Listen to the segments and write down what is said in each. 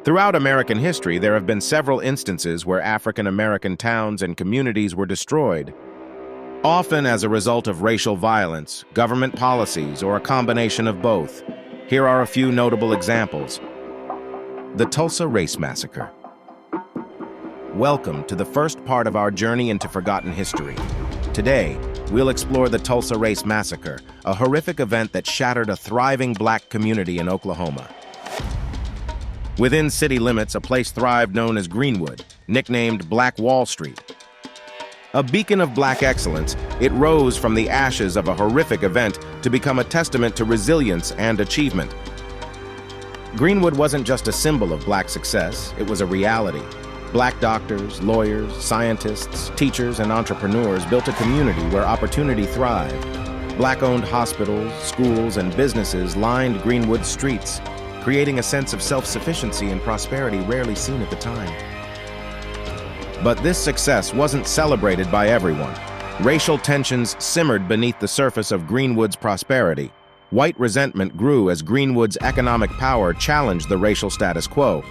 Throughout American history, there have been several instances where African American towns and communities were destroyed, often as a result of racial violence, government policies, or a combination of both. Here are a few notable examples. The Tulsa Race Massacre. Welcome to the first part of our journey into forgotten history. Today, we'll explore the Tulsa Race Massacre, a horrific event that shattered a thriving black community in Oklahoma. Within city limits, a place thrived known as Greenwood, nicknamed Black Wall Street. A beacon of black excellence, it rose from the ashes of a horrific event to become a testament to resilience and achievement. Greenwood wasn't just a symbol of black success, it was a reality. Black doctors, lawyers, scientists, teachers, and entrepreneurs built a community where opportunity thrived. Black-owned hospitals, schools, and businesses lined Greenwood's streets, creating a sense of self-sufficiency and prosperity rarely seen at the time. But this success wasn't celebrated by everyone. Racial tensions simmered beneath the surface of Greenwood's prosperity. White resentment grew as Greenwood's economic power challenged the racial status quo.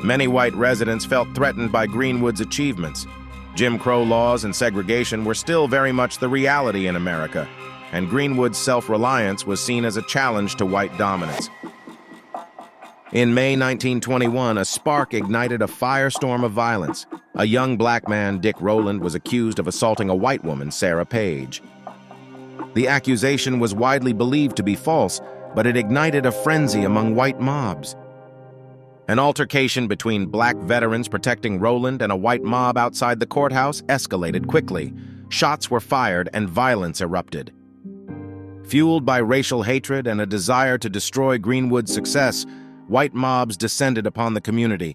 Many white residents felt threatened by Greenwood's achievements. Jim Crow laws and segregation were still very much the reality in America, and Greenwood's self-reliance was seen as a challenge to white dominance. In May 1921, a spark ignited a firestorm of violence. A young black man, Dick Rowland, was accused of assaulting a white woman, Sarah Page. The accusation was widely believed to be false, but it ignited a frenzy among white mobs. An altercation between black veterans protecting Rowland and a white mob outside the courthouse escalated quickly. Shots were fired and violence erupted. Fueled by racial hatred and a desire to destroy Greenwood's success, white mobs descended upon the community.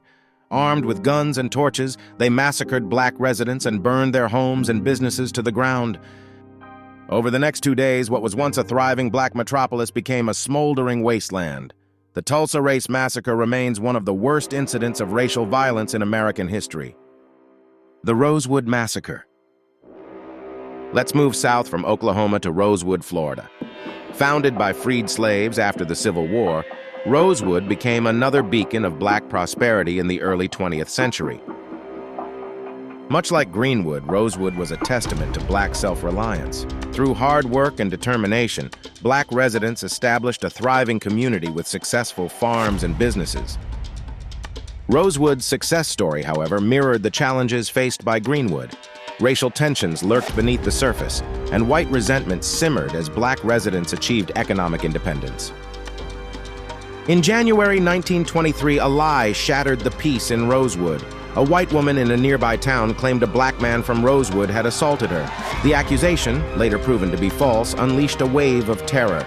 Armed with guns and torches, they massacred black residents and burned their homes and businesses to the ground. Over the next 2 days, what was once a thriving black metropolis became a smoldering wasteland. The Tulsa Race Massacre remains one of the worst incidents of racial violence in American history. The Rosewood Massacre. Let's move south from Oklahoma to Rosewood, Florida. Founded by freed slaves after the Civil War, Rosewood became another beacon of black prosperity in the early 20th century. Much like Greenwood, Rosewood was a testament to black self-reliance. Through hard work and determination, black residents established a thriving community with successful farms and businesses. Rosewood's success story, however, mirrored the challenges faced by Greenwood. Racial tensions lurked beneath the surface, and white resentment simmered as black residents achieved economic independence. In January 1923, a lie shattered the peace in Rosewood. A white woman in a nearby town claimed a black man from Rosewood had assaulted her. The accusation, later proven to be false, unleashed a wave of terror.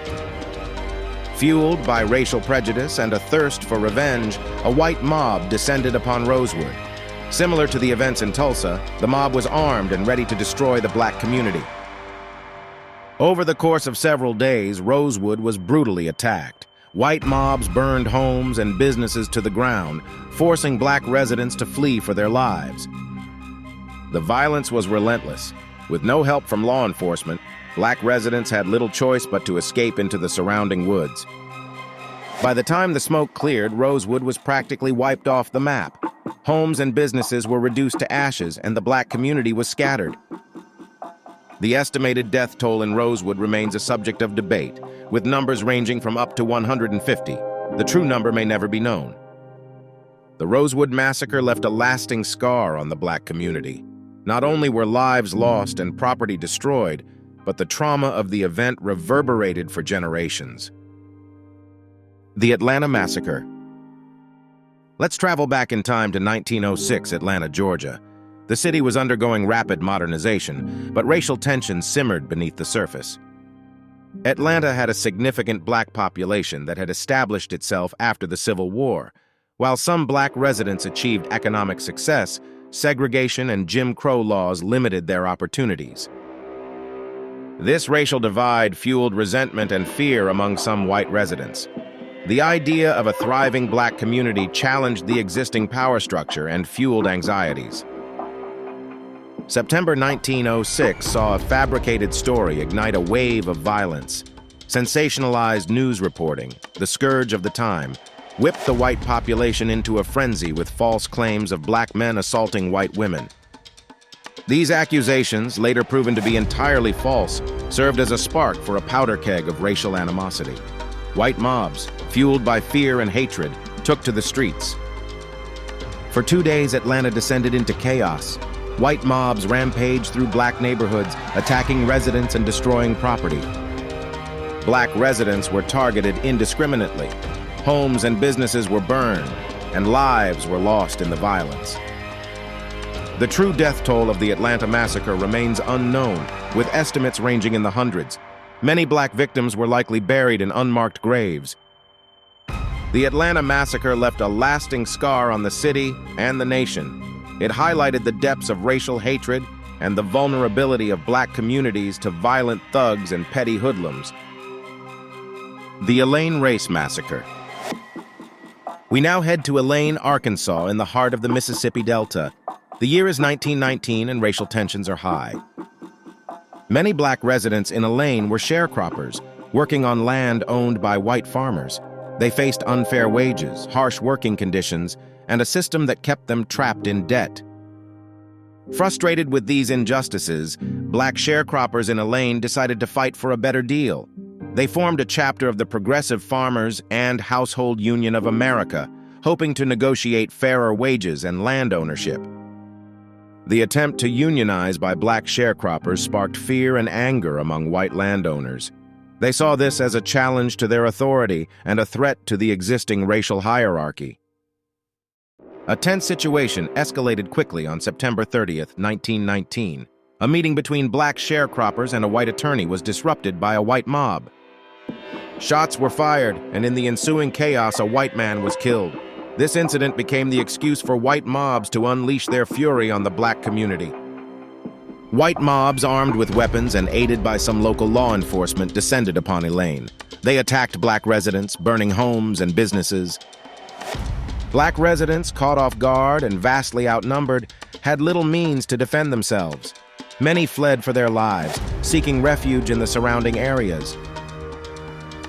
Fueled by racial prejudice and a thirst for revenge, a white mob descended upon Rosewood. Similar to the events in Tulsa, the mob was armed and ready to destroy the black community. Over the course of several days, Rosewood was brutally attacked. White mobs burned homes and businesses to the ground, forcing black residents to flee for their lives. The violence was relentless. With no help from law enforcement, black residents had little choice but to escape into the surrounding woods. By the time the smoke cleared, Rosewood was practically wiped off the map. Homes and businesses were reduced to ashes, and the black community was scattered. The estimated death toll in Rosewood remains a subject of debate, with numbers ranging from up to 150. The true number may never be known. The Rosewood Massacre left a lasting scar on the black community. Not only were lives lost and property destroyed, but the trauma of the event reverberated for generations. The Atlanta Massacre. Let's travel back in time to 1906, Atlanta, Georgia. The city was undergoing rapid modernization, but racial tensions simmered beneath the surface. Atlanta had a significant black population that had established itself after the Civil War. While some black residents achieved economic success, segregation and Jim Crow laws limited their opportunities. This racial divide fueled resentment and fear among some white residents. The idea of a thriving black community challenged the existing power structure and fueled anxieties. September 1906 saw a fabricated story ignite a wave of violence. Sensationalized news reporting, the scourge of the time, whipped the white population into a frenzy with false claims of black men assaulting white women. These accusations, later proven to be entirely false, served as a spark for a powder keg of racial animosity. White mobs, fueled by fear and hatred, took to the streets. For 2 days, Atlanta descended into chaos. White mobs rampaged through black neighborhoods, attacking residents and destroying property. Black residents were targeted indiscriminately. Homes and businesses were burned, and lives were lost in the violence. The true death toll of the Atlanta Massacre remains unknown, with estimates ranging in the hundreds. Many black victims were likely buried in unmarked graves. The Atlanta Massacre left a lasting scar on the city and the nation. It highlighted the depths of racial hatred and the vulnerability of black communities to violent thugs and petty hoodlums. The Elaine Race Massacre. We now head to Elaine, Arkansas, in the heart of the Mississippi Delta. The year is 1919 and racial tensions are high. Many black residents in Elaine were sharecroppers, working on land owned by white farmers. They faced unfair wages, harsh working conditions, and a system that kept them trapped in debt. Frustrated with these injustices, black sharecroppers in Elaine decided to fight for a better deal. They formed a chapter of the Progressive Farmers and Household Union of America, hoping to negotiate fairer wages and land ownership. The attempt to unionize by black sharecroppers sparked fear and anger among white landowners. They saw this as a challenge to their authority and a threat to the existing racial hierarchy. A tense situation escalated quickly on September 30th, 1919. A meeting between black sharecroppers and a white attorney was disrupted by a white mob. Shots were fired, and in the ensuing chaos, a white man was killed. This incident became the excuse for white mobs to unleash their fury on the black community. White mobs, armed with weapons and aided by some local law enforcement, descended upon Elaine. They attacked black residents, burning homes and businesses. Black residents, caught off guard and vastly outnumbered, had little means to defend themselves. Many fled for their lives, seeking refuge in the surrounding areas.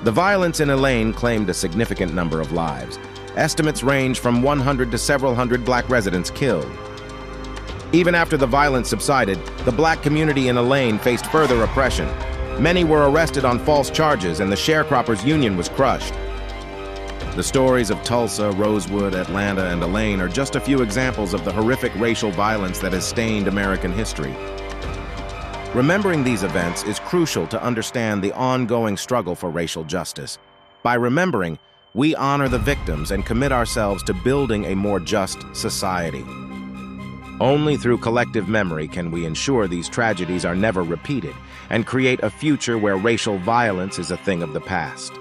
The violence in Elaine claimed a significant number of lives. Estimates range from 100 to several hundred black residents killed. Even after the violence subsided, the black community in Elaine faced further oppression. Many were arrested on false charges, and the sharecroppers' union was crushed. The stories of Tulsa, Rosewood, Atlanta, and Elaine are just a few examples of the horrific racial violence that has stained American history. Remembering these events is crucial to understand the ongoing struggle for racial justice. By remembering, we honor the victims and commit ourselves to building a more just society. Only through collective memory can we ensure these tragedies are never repeated and create a future where racial violence is a thing of the past.